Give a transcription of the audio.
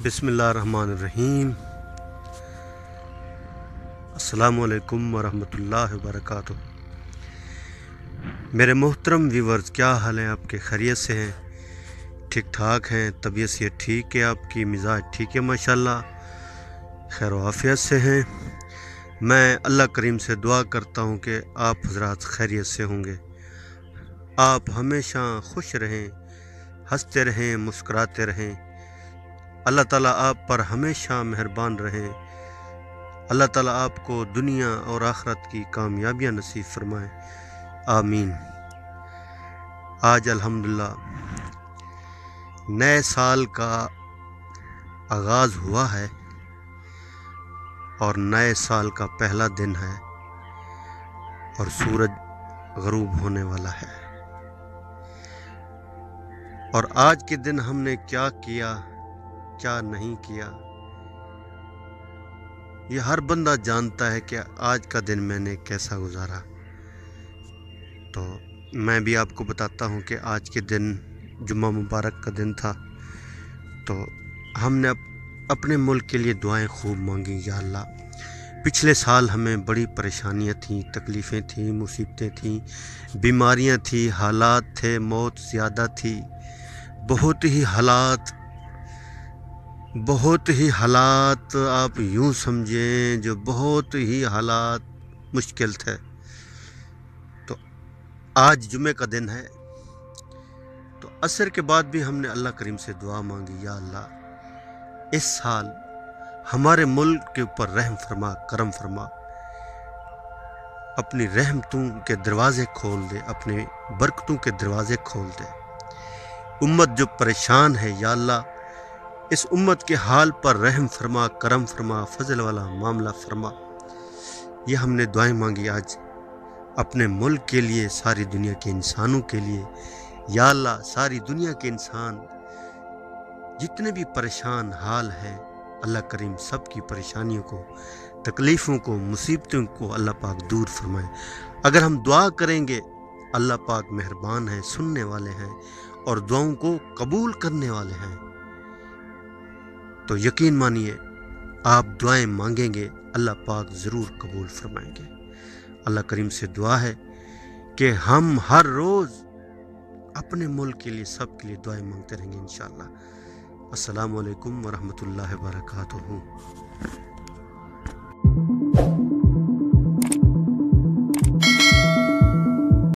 बिस्मिल्लाहिर्रहमानिर्रहीम। अस्सलामु अलैकुम वरहमतुल्लाहि वबरकातुहू। मेरे मोहतरम व्यूवर्स, क्या हाल है आपके? खैरियत से हैं? ठीक ठाक हैं? तबीयत से ठीक है? आपकी मिजाज ठीक है माशाल्लाह? खैर आफियत से हैं? मैं अल्लाह करीम से दुआ करता हूँ कि आप हजरात खैरियत से होंगे। आप हमेशा खुश रहें, हंसते रहें, मुस्कुराते रहें। अल्लाह ताला आप पर हमेशा मेहरबान रहें। अल्लाह ताला आपको दुनिया और आखिरत की कामयाबियाँ नसीब फरमाए, आमीन। आज अल्हम्दुलिल्लाह नए साल का आगाज़ हुआ है और नए साल का पहला दिन है और सूरज ग़रूब होने वाला है। और आज के दिन हमने क्या किया, क्या नहीं किया, ये हर बंदा जानता है कि आज का दिन मैंने कैसा गुजारा। तो मैं भी आपको बताता हूँ कि आज के दिन जुम्मा मुबारक का दिन था। तो हमने अपने मुल्क के लिए दुआएं खूब मांगी। या अल्लाह, पिछले साल हमें बड़ी परेशानियाँ थीं, तकलीफ़ें थीं, मुसीबतें थीं, बीमारियाँ थी, हालात थे, मौत ज़्यादा थी, बहुत ही हालात आप यूँ समझें जो बहुत ही हालात मुश्किल थे। तो आज जुमे का दिन है, तो असर के बाद भी हमने अल्लाह करीम से दुआ मांगी, या अल्लाह इस साल हमारे मुल्क के ऊपर रहम फरमा, करम फरमा, अपनी रहमतों के दरवाज़े खोल दे, अपने बरकतों के दरवाज़े खोल दे। उम्मत जो परेशान है, या अल्लाह इस उम्मत के हाल पर रहम फरमा, करम फरमा, फजल वाला मामला फरमा। ये हमने दुआएं मांगी आज अपने मुल्क के लिए, सारी दुनिया के इंसानों के लिए। या अल्लाह सारी दुनिया के इंसान जितने भी परेशान हाल हैं, अल्लाह करीम सब की परेशानियों को, तकलीफ़ों को, मुसीबतों को अल्लाह पाक दूर फरमाए। अगर हम दुआ करेंगे, अल्लाह पाक मेहरबान है, सुनने वाले हैं और दुआओं को कबूल करने वाले हैं। तो यकीन मानिए, आप दुआएं मांगेंगे, अल्लाह पाक ज़रूर कबूल फरमाएंगे। अल्लाह करीम से दुआ है कि हम हर रोज़ अपने मुल्क के लिए, सब के लिए दुआएं मांगते रहेंगे इंशाअल्लाह। अस्सलामु अलैकुम वरहमतुल्लाहि वबरकातुहू।